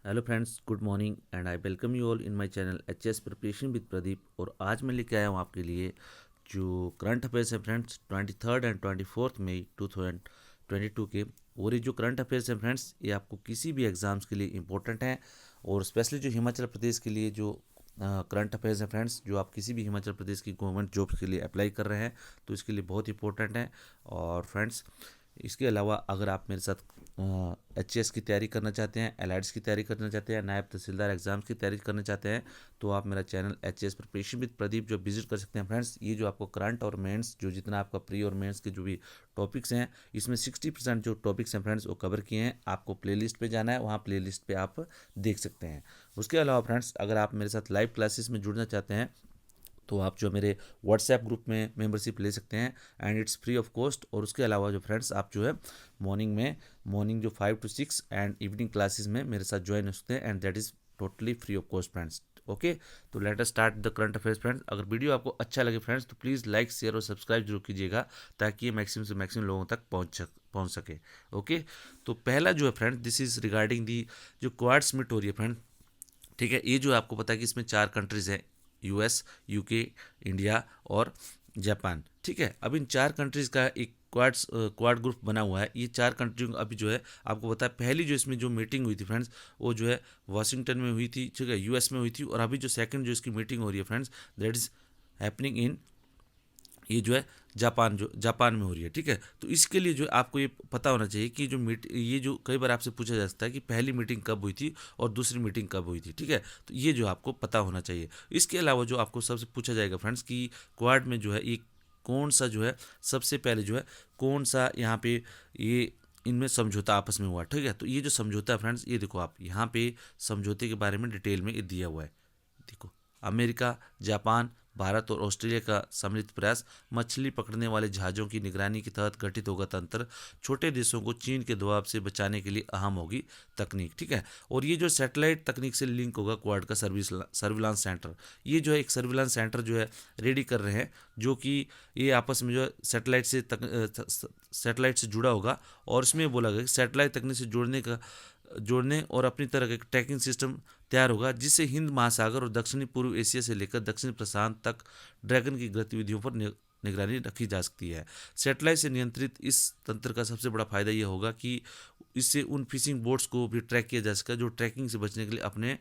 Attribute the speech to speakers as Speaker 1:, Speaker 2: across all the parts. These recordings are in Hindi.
Speaker 1: Hello friends, good morning and I welcome you all in my channel H S preparation with Pradeep. और आज मैं लेके आया हूँ आपके लिए जो करंट अफेयर्स हैं फ्रेंड्स 23 एंड 24 मई 2022 के। और ये जो करंट अफेयर्स हैं फ्रेंड्स, ये आपको किसी भी एग्ज़ाम्स के लिए इंपॉर्टेंट हैं। और स्पेशली जो हिमाचल प्रदेश के लिए जो करंट अफेयर्स हैं फ्रेंड्स, जो आप किसी भी हिमाचल प्रदेश की गवर्नमेंट जॉब्स के लिए अप्लाई कर रहे हैं तो इसके लिए बहुत इंपॉर्टेंट है। और फ्रेंड्स, इसके अलावा अगर आप मेरे साथ एच एस की तैयारी करना चाहते हैं, एलाइड्स की तैयारी करना चाहते हैं, नायब तहसीलदार एग्जाम्स की तैयारी करना चाहते हैं, तो आप मेरा channel H S preparation with Pradeep जो विजिट कर सकते हैं फ्रेंड्स। ये जो आपको करंट और मेंस जो जितना आपका प्री और मेंस के जो भी टॉपिक्स हैं, इसमें 60% जो टॉपिक्स हैं फ्रेंड्स वो कवर किए हैं। आपको प्लेलिस्ट पे जाना है, वहाँ प्लेलिस्ट पे आप देख सकते हैं। उसके अलावा फ्रेंड्स, अगर आप मेरे साथ लाइव क्लासेस में जुड़ना चाहते हैं तो आप जो मेरे व्हाट्सएप ग्रुप में मेंबरशिप ले सकते हैं and it's free of cost. और उसके अलावा जो फ्रेंड्स, आप जो है मॉर्निंग जो 5 to 6 एंड इवनिंग क्लासेस में मेरे साथ ज्वाइन हो सकते हैं and that is totally free of cost friends. Okay, तो let us start the current affairs friends. अगर वीडियो आपको अच्छा लगे फ्रेंड्स तो प्लीज़ लाइक, शेयर और सब्सक्राइब जरूर कीजिएगा ताकि ये मैक्सिमम से मैक्सिमम लोगों तक पहुंच सके। ओके, तो पहला जो है friend, this is regarding the जो क्वाड समिट हो रही है फ्रेंड। ठीक है, ये जो आपको पता है कि इसमें 4 कंट्रीज़ हैं, यूएस, यूके, इंडिया और जापान। ठीक है, अब इन 4 कंट्रीज़ का एक क्वाड ग्रुप बना हुआ है। ये 4 कंट्री अभी जो है आपको पता है, पहली जो इसमें जो मीटिंग हुई थी फ्रेंड्स, वो जो है वाशिंगटन में हुई थी, ठीक है, यूएस में हुई थी। और अभी जो सेकंड जो इसकी मीटिंग हो रही है friends, that is happening in, ये जो है जापान में हो रही है। ठीक है, तो इसके लिए जो आपको ये पता होना चाहिए कि ये जो कई बार आपसे पूछा जा सकता है कि पहली मीटिंग कब हुई थी और दूसरी मीटिंग कब हुई थी। ठीक है, तो ये जो आपको पता होना चाहिए। इसके अलावा जो आपको सबसे पूछा जाएगा फ्रेंड्स कि क्वाड में जो है ये कौन सा जो है सबसे पहले जो है कौन सा यहाँ पे ये इनमें समझौता आपस में हुआ। ठीक है, तो ये जो समझौता है फ्रेंड्स, ये देखो आप यहाँ पे समझौते के बारे में डिटेल में ये दिया हुआ है। देखो, अमेरिका, जापान, भारत और ऑस्ट्रेलिया का सम्मिलित प्रयास, मछली पकड़ने वाले जहाज़ों की निगरानी के तहत गठित होगा तंत्र, छोटे देशों को चीन के दबाव से बचाने के लिए अहम होगी तकनीक। ठीक है, और ये जो सैटेलाइट तकनीक से लिंक होगा क्वाड का सर्विलांस सेंटर। ये जो है एक सर्विलांस सेंटर जो है रेडी कर रहे हैं, जो कि ये आपस में जो है सैटेलाइट से जुड़ा होगा। और इसमें बोला गया कि सैटेलाइट तकनीक से जोड़ने और अपनी तरह का एक ट्रैकिंग सिस्टम तैयार होगा, जिससे हिंद महासागर और दक्षिणी पूर्व एशिया से लेकर दक्षिण प्रशांत तक ड्रैगन की गतिविधियों पर निगरानी रखी जा सकती है। सैटेलाइट से नियंत्रित इस तंत्र का सबसे बड़ा फायदा यह होगा कि इससे उन फिशिंग बोट्स को भी ट्रैक किया जा सके जो ट्रैकिंग से बचने के लिए अपने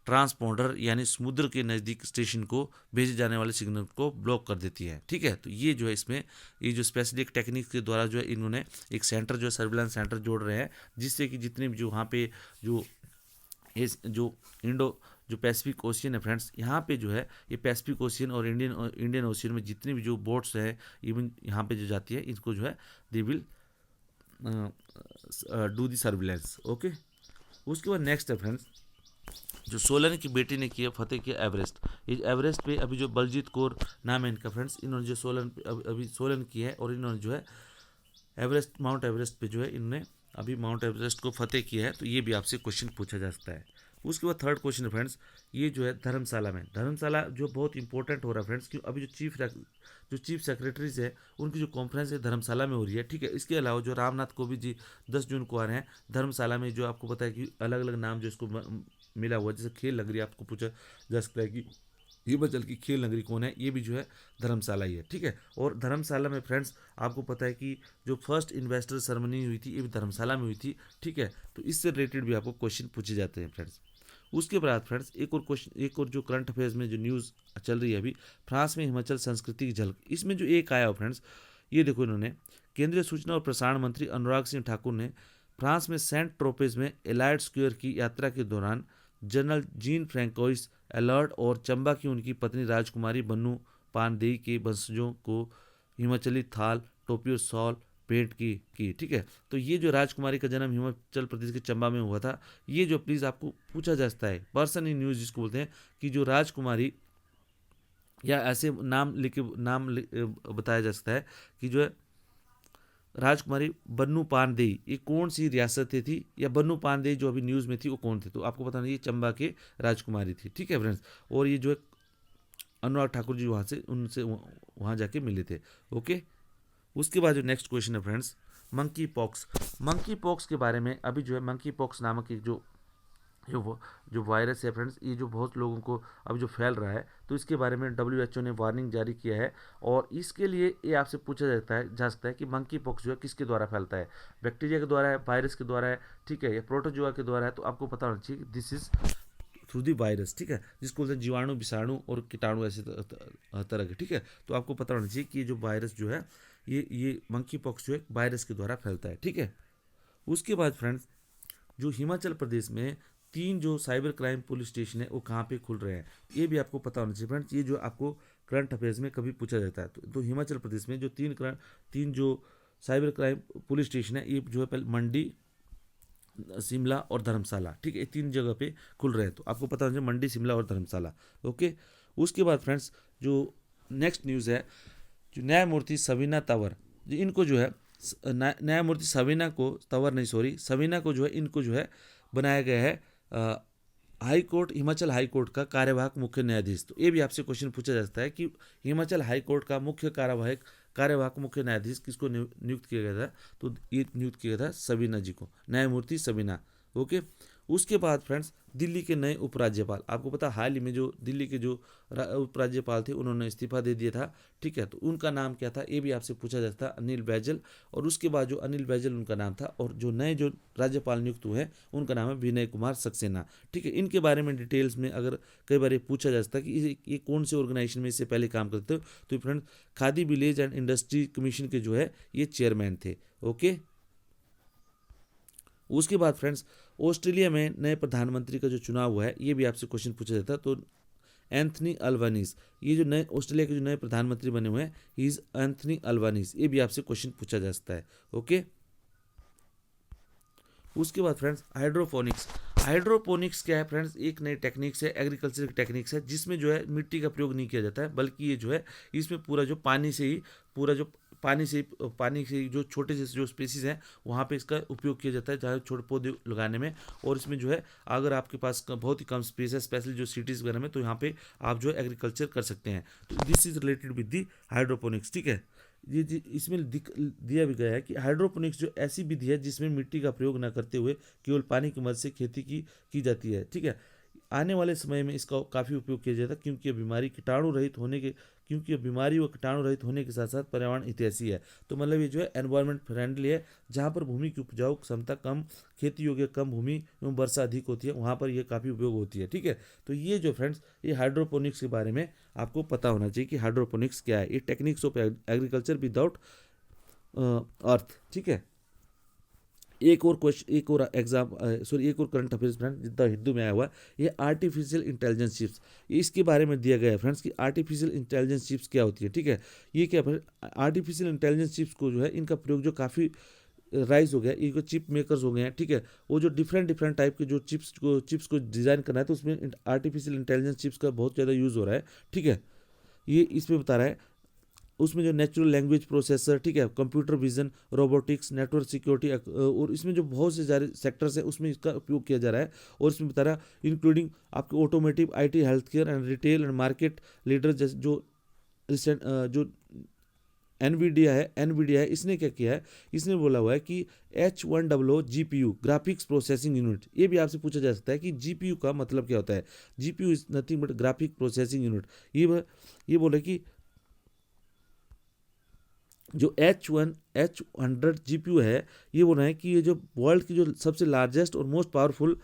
Speaker 1: ट्रांसपॉन्डर यानी समुद्र के नज़दीक स्टेशन को भेजे जाने वाले सिग्नल को ब्लॉक कर देती है। ठीक है, तो ये जो है इसमें ये जो स्पेशली एक टेक्निक के द्वारा जो है इन्होंने एक सेंटर जो है सर्विलांस सेंटर जोड़ रहे हैं, जिससे कि जितने भी जो वहाँ पे जो इस जो इंडो जो पैसिफिक ओशियन है फ्रेंड्स, यहाँ पे जो है ये पैसिफिक ओशियन और इंडियन ओशियन में जितनी भी जो बोट्स हैं, इवन यहाँ पे जो जाती है, इनको जो है they will do the surveillance. Okay, उसके बाद नेक्स्ट है फ्रेंड्स, जो सोलन की बेटी ने किया फतेह किया एवरेस्ट। ये एवरेस्ट पे अभी जो बलजीत कौर नाम है इनका फ्रेंड्स, इन्होंने जो अभी सोलन की है और इन्होंने जो है माउंट एवरेस्ट पे जो है इन्होंने अभी माउंट एवरेस्ट को फतेह किया है। तो ये भी आपसे क्वेश्चन पूछा जा सकता है। उसके बाद थर्ड क्वेश्चन है फ्रेंड्स, ये जो है धर्मशाला जो बहुत इंपॉर्टेंट हो रहा है फ्रेंड्स, क्यों अभी जो चीफ सेक्रेटरीज है उनकी जो कॉन्फ्रेंस है धर्मशाला में हो रही है। ठीक है, इसके अलावा जो रामनाथ कोविंद जी 10 जून को आ रहे हैं धर्मशाला में, जो आपको पता है कि अलग अलग नाम जो इसको मिला हुआ है, जैसे खेल नगरी आपको पूछा जा सकता है कि हिमाचल की खेल नगरी कौन है, ये भी जो है धर्मशाला ही है। ठीक है, और धर्मशाला में फ्रेंड्स आपको पता है कि जो फर्स्ट इन्वेस्टर सेरेमनी हुई थी ये भी धर्मशाला में हुई थी। ठीक है, तो इससे रिलेटेड भी आपको क्वेश्चन पूछे जाते हैं फ्रेंड्स। उसके बाद फ्रेंड्स एक और जो करंट अफेयर्स में जो न्यूज़ चल रही है अभी, फ्रांस में हिमाचल संस्कृति की झलक, इसमें जो एक आया हो फ्रेंड्स, ये देखो इन्होंने केंद्रीय सूचना और प्रसारण मंत्री अनुराग सिंह ठाकुर ने फ्रांस में सेंट ट्रोपेज में एलाइड स्क्वायर की यात्रा के दौरान जनरल जीन फ्रैंकोइस अलर्ट और चंबा की उनकी पत्नी राजकुमारी बन्नू पानदेई के वंशजों को हिमाचली थाल, टोपी और शॉल भेंट की। ठीक है, तो ये जो राजकुमारी का जन्म हिमाचल प्रदेश के चंबा में हुआ था। ये जो प्लीज़ आपको पूछा जा सकता है, पर्सन इन न्यूज़ जिसको बोलते हैं, कि जो राजकुमारी या ऐसे बताया जा सकता है कि जो है राजकुमारी बन्नू पानदेई ये कौन सी रियासत से थी, या बन्नू पानदेई जो अभी न्यूज़ में थी वो कौन थे, तो आपको बताना ये चंबा के राजकुमारी थी। ठीक है फ्रेंड्स, और ये जो है अनुराग ठाकुर जी वहाँ से उनसे वहाँ जाके मिले थे। ओके, उसके बाद जो नेक्स्ट क्वेश्चन है फ्रेंड्स, मंकी पॉक्स के बारे में अभी जो है मंकी पॉक्स नामक एक जो जो वायरस है फ्रेंड्स, ये जो बहुत लोगों को अब जो फैल रहा है, तो इसके बारे में WHO ने वार्निंग जारी किया है। और इसके लिए ये आपसे पूछा जा सकता है कि मंकी पॉक्स जो है किसके द्वारा फैलता है, बैक्टीरिया के द्वारा है, वायरस के द्वारा है, ठीक है, या प्रोटोजोआ के द्वारा है। तो आपको पता होना चाहिए कि this is through the virus, ठीक है, जिसको बोलते हैं जीवाणु, विषाणु और कीटाणु, ऐसे तरह के, ठीक है। तो आपको पता होना चाहिए कि ये जो वायरस जो है, ये मंकी पॉक्स जो है वायरस के द्वारा फैलता है, ठीक है। उसके बाद फ्रेंड्स, जो हिमाचल प्रदेश में 3 जो साइबर क्राइम पुलिस स्टेशन है वो कहाँ पे खुल रहे हैं, ये भी आपको पता होना चाहिए फ्रेंड्स। ये जो आपको करंट अफेयर्स में कभी पूछा जाता है, तो हिमाचल प्रदेश में जो तीन जो साइबर क्राइम पुलिस स्टेशन है, ये जो है पहले मंडी, शिमला और धर्मशाला, ठीक है, ये 3 जगह पे खुल रहे हैं। तो आपको पता होना चाहिए मंडी, शिमला और धर्मशाला, ओके। उसके बाद फ्रेंड्स, जो नेक्स्ट न्यूज़ है, जो न्यायमूर्ति सवीना तंवर, इनको जो है न्यायमूर्ति सवीना को, तंवर नहीं सॉरी, सवीना को जो है, इनको जो है बनाया गया है high court, Himachal high court का कार्यवाहक मुख्य न्यायाधीश। तो ये भी आपसे क्वेश्चन पूछा जा सकता है कि हिमाचल हाई कोर्ट का मुख्य कार्यवाहक मुख्य न्यायाधीश किसको नियुक्त किया गया था। तो ये नियुक्त किया गया था सवीना जी को, न्यायमूर्ति सवीना, ओके। उसके बाद फ्रेंड्स, दिल्ली के नए उपराज्यपाल, आपको पता हाल ही में जो दिल्ली के जो उपराज्यपाल थे उन्होंने इस्तीफा दे दिया था, ठीक है। तो उनका नाम क्या था, ये भी आपसे पूछा जाता था, अनिल बैजल। और उसके बाद जो अनिल बैजल उनका नाम था, और जो नए जो राज्यपाल नियुक्त हुए हैं उनका नाम है विनय कुमार सक्सेना, ठीक है। इनके बारे में डिटेल्स में अगर कई बार ये पूछा जा सकता है कि ये कौन से ऑर्गेनाइजेशन में इससे पहले काम करते हो, तो friend khadi village and industry commission के जो है ये चेयरमैन थे, ओके। उसके बाद फ्रेंड्स, ऑस्ट्रेलिया में नए प्रधानमंत्री का जो चुनाव हुआ है, ये भी आपसे क्वेश्चन पूछा जाता है। तो एंथनी अल्बानीज, ये जो नए ऑस्ट्रेलिया के जो नए प्रधानमंत्री बने हुए हैं, ही इज एंथनी अल्बानीज, ये भी आपसे क्वेश्चन पूछा जा सकता है, ओके। उसके बाद फ्रेंड्स, हाइड्रोपोनिक्स क्या है फ्रेंड्स, एक नई टेक्निक्स है, एग्रीकल्चर की टेक्निक्स है, जिसमें जो है मिट्टी का प्रयोग नहीं किया जाता है, बल्कि ये जो है इसमें पानी से ही जो छोटे से जो स्पेसीज हैं वहाँ पे इसका उपयोग किया जाता है, जहाँ छोटे पौधे लगाने में। और इसमें जो है अगर आपके पास बहुत ही कम स्पेस है, स्पेशली जो सिटीज़ वगैरह में, तो यहाँ पे आप जो है एग्रीकल्चर कर सकते हैं। तो this is related with the hydroponics, ठीक है। ये इसमें दिया भी गया है कि हाइड्रोपोनिक्स जो ऐसी विधि है जिसमें मिट्टी का प्रयोग न करते हुए केवल पानी की मदद से खेती की जाती है, ठीक है। आने वाले समय में इसका काफ़ी उपयोग किया जाता है, क्योंकि ये बीमारी व कीटाणु रहित होने के साथ साथ पर्यावरण हितैषी है। तो मतलब ये जो है एनवायरनमेंट फ्रेंडली है, जहाँ पर भूमि की उपजाऊ क्षमता कम, खेती योग्य कम भूमि एवं वर्षा अधिक होती है, वहाँ पर ये काफ़ी उपयोग होती है, ठीक है। तो ये जो फ्रेंड्स, ये हाइड्रोपोनिक्स के बारे में आपको पता होना चाहिए कि हाइड्रोपोनिक्स क्या है। ये टेक्निक्स ऑफ एग्रीकल्चर विदाउट अर्थ, ठीक है। एक और एग्जाम सॉरी एक और करंट अफेयर्स फ्रेंड जितना हिंदू में आया हुआ है, ये आर्टिफिशियल इंटेलिजेंस चिप्स, इसके बारे में दिया गया है फ्रेंड्स कि आर्टिफिशियल इंटेलिजेंस चिप्स क्या होती है, ठीक है। ये क्या है, आर्टिफिशियल इंटेलिजेंस चिप्स को जो है इनका प्रयोग जो काफ़ी राइज हो गया, ये चिप मेकर्स हो गए हैं, ठीक है। वो जो डिफरेंट टाइप के जो चिप्स को डिज़ाइन करना है, तो उसमें आर्टिफिशियल इंटेलिजेंस चिप्स का बहुत ज़्यादा यूज़ हो रहा है, ठीक है। ये इसमें बता रहा है, उसमें जो नेचुरल लैंग्वेज प्रोसेसर, ठीक है, computer vision, robotics, network security, और इसमें जो बहुत से सारे सेक्टर्स हैं उसमें इसका उपयोग किया जा रहा है। और इसमें बता रहा है इंक्लूडिंग आपके automotive, IT, health care and retail and market leader, जैसे जो रिसेंट जो एनवीडिया है, इसने क्या किया है, इसने बोला हुआ है कि H100 GPU, graphics processing unit. ये भी आपसे पूछा जा सकता है कि GPU का मतलब क्या होता है। GPU is nothing but graphic processing unit. ये बोले कि जो H100 GPU है, ये बोल रहे हैं कि ये जो वर्ल्ड की जो सबसे लार्जेस्ट और मोस्ट पावरफुल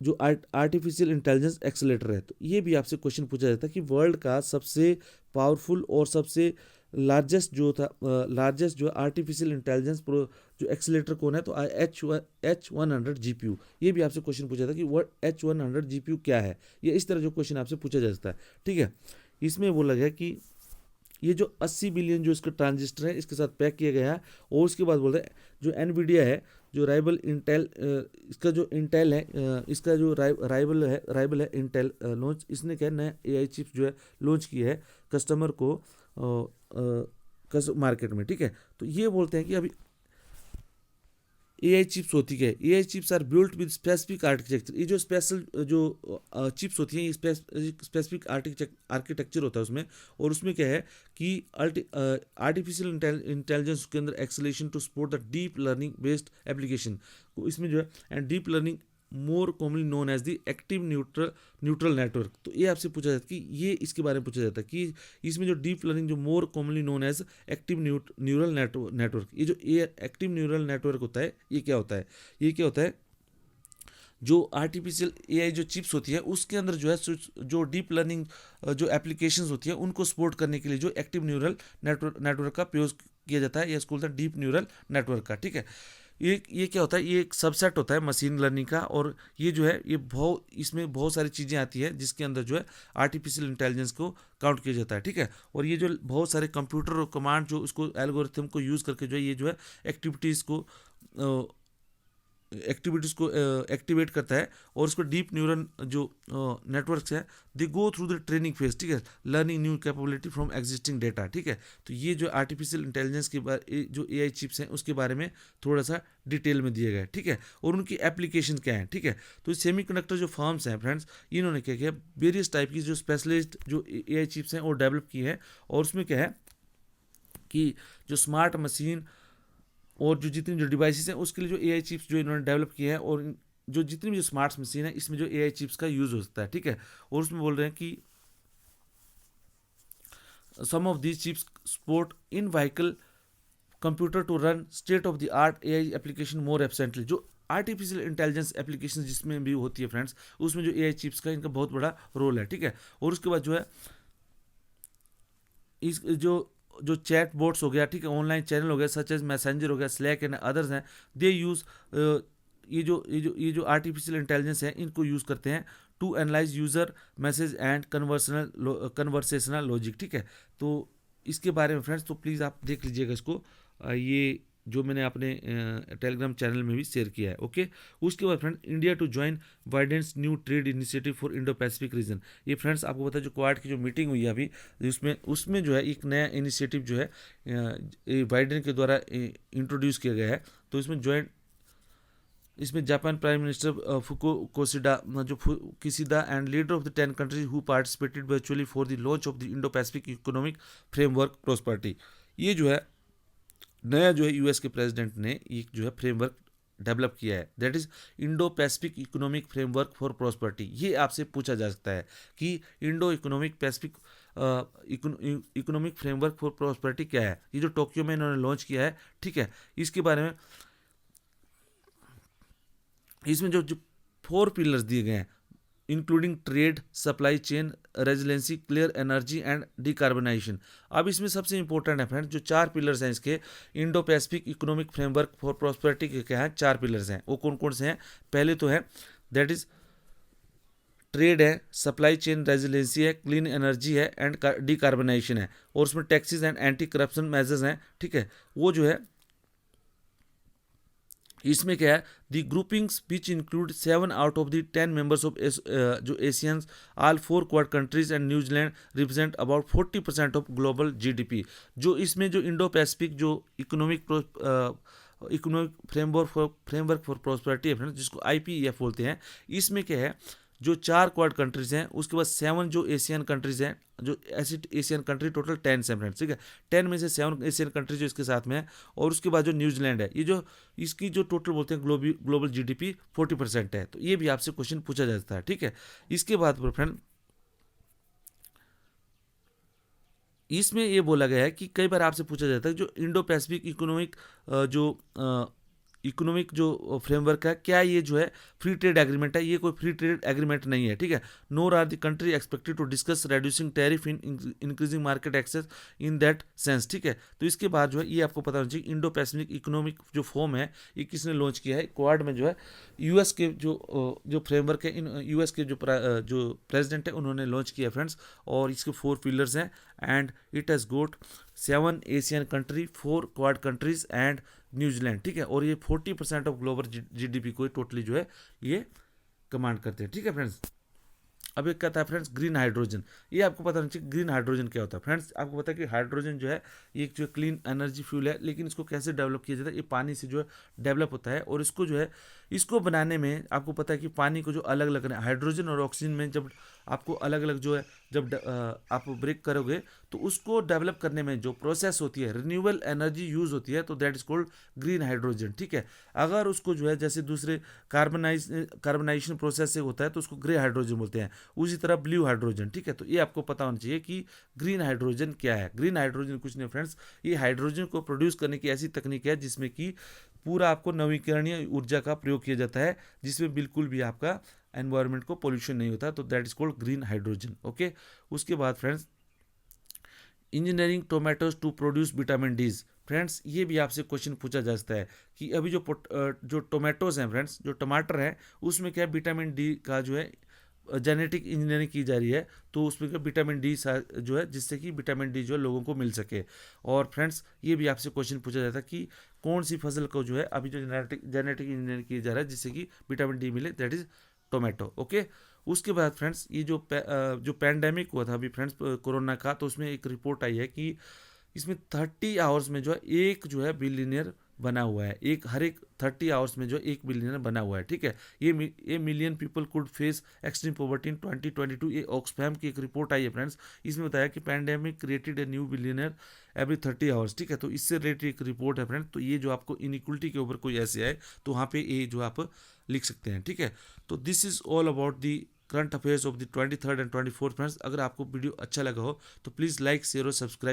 Speaker 1: जो आर्टिफिशियल इंटेलिजेंस एक्सेलेरेटर है। तो ये भी आपसे क्वेश्चन पूछा जाता है कि वर्ल्ड का सबसे पावरफुल और सबसे लार्जेस्ट जो आर्टिफिशियल इंटेलिजेंस जो एक्सेलेरेटर कौन है, तो H100 GPU। ये भी आपसे क्वेश्चन पूछा था कि वर्ड H100 GPU क्या है। ये इस तरह जो क्वेश्चन आपसे पूछा जा सकता है, ठीक है। इसमें बोला गया कि ये जो 80 बिलियन जो इसका ट्रांजिस्टर है इसके साथ पैक किया गया है। और उसके बाद बोल रहे हैं जो एनवीडिया है, जो इसका जो इंटेल है, इसका जो राइवल है इंटेल लॉन्च, इसने क्या नया AI चिप्स जो है लॉन्च की है कस्टमर को मार्केट में, ठीक है। तो ये बोलते हैं कि अभी AI चिप्स होती है, AI chips are built with specific architecture. ये जो स्पेशल जो चिप्स होती हैं, ये स्पेसिफिक आर्किटेक्चर होता है उसमें। और उसमें क्या है कि आर्टिफिशियल इंटेलिजेंस के अंदर acceleration to support the deep learning based application. इसमें जो है and deep learning more commonly known as the active neutral network. तो ये आपसे पूछा जाता है कि ये इसके बारे में पूछा जाता है कि इसमें जो डीप लर्निंग जो more commonly known as active neural network, ये जो एक्टिव न्यूरल नेटवर्क होता है ये क्या होता है, ये क्या होता है, जो आर्टिफिशियल एआई जो चिप्स होती है उसके अंदर जो है जो डीप लर्निंग जो एप्लीकेशंस होती है उनको सपोर्ट करने के लिए जो एक्टिव न्यूरल नेटवर्क का प्रयोग किया जाता है, ये इसको बोलता है डीप न्यूरल नेटवर्क का। ठीक है, ये क्या होता है, ये एक सबसेट होता है मशीन लर्निंग का, और ये जो है ये इसमें बहुत सारी चीज़ें आती है जिसके अंदर जो है आर्टिफिशियल इंटेलिजेंस को काउंट किया जाता है। ठीक है, और ये जो बहुत सारे कंप्यूटर और कमांड जो उसको एल्गोरिथम को यूज़ करके जो है ये जो है एक्टिविटीज़ को एक्टिवेट करता है, और उसको डीप न्यूरल जो नेटवर्क्स है they go through the training phase. ठीक है, learning new capability from existing data. ठीक है, तो ये जो आर्टिफिशियल इंटेलिजेंस के बारे जो एआई चिप्स हैं उसके बारे में थोड़ा सा डिटेल में दिए गए। ठीक है, और उनकी एप्लीकेशन क्या है। ठीक है, तो सेमीकंडक्टर जो फर्म्स हैं फ्रेंड्स, इन्होंने क्या किया, वेरियस टाइप की जो स्पेशलाइज्ड जो एआई चिप्स हैं वो डेवलप की है, और उसमें क्या है कि जो स्मार्ट मशीन और जो जितनी जो डिवाइसेस हैं उसके लिए जो एआई चिप्स जो इन्होंने डेवलप किए हैं, और जो जितनी भी जो स्मार्ट मशीन है इसमें जो एआई चिप्स का यूज़ हो सकता है। ठीक है, और उसमें बोल रहे हैं कि some of these chips support in vehicle computer to run state of the art AI application more efficiently. जो आर्टिफिशियल इंटेलिजेंस एप्लीकेशन जिसमें भी होती है फ्रेंड्स, उसमें जो एआई चिप्स का इनका बहुत बड़ा रोल है। ठीक है, और उसके बाद जो है इस जो चैट बोट्स हो गया, ठीक है, ऑनलाइन चैनल हो गया सच एज मैसेंजर हो गया, स्लैक एंड अदर्स हैं, दे यूज़ ये जो आर्टिफिशियल इंटेलिजेंस है इनको यूज़ करते हैं to analyse user message and conversational logic. ठीक है, तो इसके बारे में फ्रेंड्स तो प्लीज़ आप देख लीजिएगा इसको, ये जो मैंने अपने टेलीग्राम चैनल में भी शेयर किया है। ओके, उसके बाद friend India to join Biden's new trade initiative for Indo Pacific region. ये फ्रेंड्स आपको पता है जो क्वाड की जो मीटिंग हुई है अभी, उसमें जो है एक नया इनिशिएटिव जो है बाइडेन के द्वारा इंट्रोड्यूस किया गया है। तो इसमें Japan prime minister Fumio Kishida and leader of the 10 countries who participated virtually for the launch of the Indo Pacific economic framework prosperity. ये जो है नया जो है यूएस के प्रेसिडेंट ने एक जो है फ्रेमवर्क डेवलप किया है, that is Indo Pacific economic framework for prosperity. ये आपसे पूछा जा सकता है कि Indo economic Pacific economic framework for prosperity क्या है, ये जो टोक्यो में इन्होंने लॉन्च किया है। ठीक है, इसके बारे में इसमें जो 4 पिलर्स दिए गए हैं including trade, supply chain, resiliency, clear energy and decarbonisation. अब इसमें सबसे इंपॉर्टेंट है फ्रेंड जो 4 पिलर्स हैं इसके Indo Pacific economic framework for prosperity के क्या है, 4 पिलर्स हैं। वो कौन कौन से हैं, पहले तो है दैट इज ट्रेड है, सप्लाई चेन रेजिलेंसी है, क्लीन एनर्जी है एंड डिकार्बनाइजेशन है, और उसमें taxes and anti corruption measures हैं। ठीक है, वो जो है इसमें क्या है, the groupings which include 7 out of the 10 members of जो Asians, all 4 quad countries and New Zealand represent about 40% of global GDP. जो इसमें जो इंडो पैसिफिक जो इकोनॉमिक फ्रेमवर्क फॉर प्रॉस्पेरिटी है फ्रेंड्स, जिसको IPEF बोलते हैं, इसमें क्या है जो 4 क्वाड कंट्रीज हैं, उसके बाद 7 जो एशियन कंट्रीज हैं, जो ऐसी एशियन कंट्री टोटल 10 है फ्रेंड्स। ठीक है, 10 में से 7 एशियन कंट्रीज जो इसके साथ में है, और उसके बाद जो न्यूजीलैंड है, ये जो इसकी जो टोटल बोलते हैं ग्लोबल जीडीपी 40% है। तो ये भी आपसे क्वेश्चन पूछा जा सकता है। ठीक है, इसके बाद फ्रेंड इसमें ये बोला गया है कि कई बार आपसे पूछा जाता है जो इंडो पैसिफिक इकोनॉमिक जो फ्रेमवर्क है, क्या ये जो है फ्री ट्रेड एग्रीमेंट है, ये कोई फ्री ट्रेड एग्रीमेंट नहीं है। ठीक है, nor are the country expected to discuss reducing tariff in increasing market access in that sense. ठीक है, तो इसके बाद जो है ये आपको पता होना चाहिए इंडो पैसिफिक इकोनॉमिक जो फॉर्म है ये किसने लॉन्च किया है, क्वाड में जो है यूएस के जो फ्रेमवर्क है, इन यूएस के जो प्रेसिडेंट है उन्होंने लॉन्च किया फ्रेंड्स, और इसके 4 पिलर्स हैं and it has got 7 Asian country, 4 quad countries and New Zealand. ठीक है, और ये 40% ऑफ ग्लोबल जीडीपी को टोटली जो है ये कमांड करते हैं। ठीक है फ्रेंड्स, अब एक कहता है फ्रेंड्स ग्रीन हाइड्रोजन। ये आपको पता नहीं चाहिए ग्रीन हाइड्रोजन क्या होता है फ्रेंड्स। आपको पता है कि हाइड्रोजन जो है ये एक जो क्लीन एनर्जी फ्यूल है, लेकिन इसको कैसे डेवलप किया जाता है, ये पानी से जो है डेवलप होता है, और इसको जो है इसको बनाने में आपको पता है कि पानी को जो अलग अलग करना है, हाइड्रोजन और ऑक्सीजन में जब आपको अलग अलग जो है जब आप ब्रेक करोगे तो उसको डेवलप करने में जो प्रोसेस होती है रिन्यूएबल एनर्जी यूज होती है, तो that is called green hydrogen. ठीक है, अगर उसको जो है जैसे दूसरे कार्बनाइजेशन प्रोसेस से होता है तो उसको ग्रे हाइड्रोजन बोलते हैं, उसी तरह ब्लू हाइड्रोजन। ठीक है, तो ये आपको पता होना चाहिए कि ग्रीन हाइड्रोजन क्या है। ग्रीन हाइड्रोजन कुछ नहीं फ्रेंड्स, ये हाइड्रोजन को प्रोड्यूस करने की ऐसी तकनीक है जिसमें कि पूरा आपको नवीकरणीय ऊर्जा का प्रयोग किया जाता है, जिसमें बिल्कुल भी आपका एनवायरनमेंट को पोल्यूशन नहीं होता, तो that is called green hydrogen. Okay, उसके बाद friends engineering tomatoes to produce vitamin Ds. Friends ये भी आपसे क्वेश्चन पूछा जा सकता है कि अभी जो टोमेटोज हैं फ्रेंड्स, जो टमाटर है उसमें क्या विटामिन डी का जो है जेनेटिक इंजीनियरिंग की जा रही है, तो उसमें क्या विटामिन डी जो है जिससे कि विटामिन डी जो है लोगों को मिल सके। और फ्रेंड्स ये भी आपसे क्वेश्चन पूछा जाता है कि कौन सी फसल को जो है अभी जो जेनेटिक इंजीनियरिंग किया जा रहा है जिससे कि विटामिन डी मिले, दैट इज टोमेटो। ओके, उसके बाद फ्रेंड्स ये जो पैंडेमिक हुआ था अभी फ्रेंड्स कोरोना का, तो उसमें एक रिपोर्ट आई है कि इसमें 30 आवर्स में जो है एक जो है बिलियनियर बना हुआ है, एक हर एक 30 आवर्स में जो एक बिलियनियर बना हुआ है। ठीक है, ये million people could face extreme poverty in 2022। ये ऑक्सफैम की एक रिपोर्ट आई है फ्रेंड्स, इसमें बताया कि pandemic created a new billionaire every 30 hours. ठीक है, तो इससे रिलेटेड एक रिपोर्ट है फ्रेंड्स, तो ये जो आपको इनइक्वलिटी के ऊपर कोई ऐसे आए तो वहाँ पे ये जो आप लिख सकते हैं। ठीक है, तो this is all about the current affairs of the 23rd and 24th friends. अगर आपको वीडियो अच्छा लगा हो तो प्लीज़ लाइक शेयर और सब्सक्राइब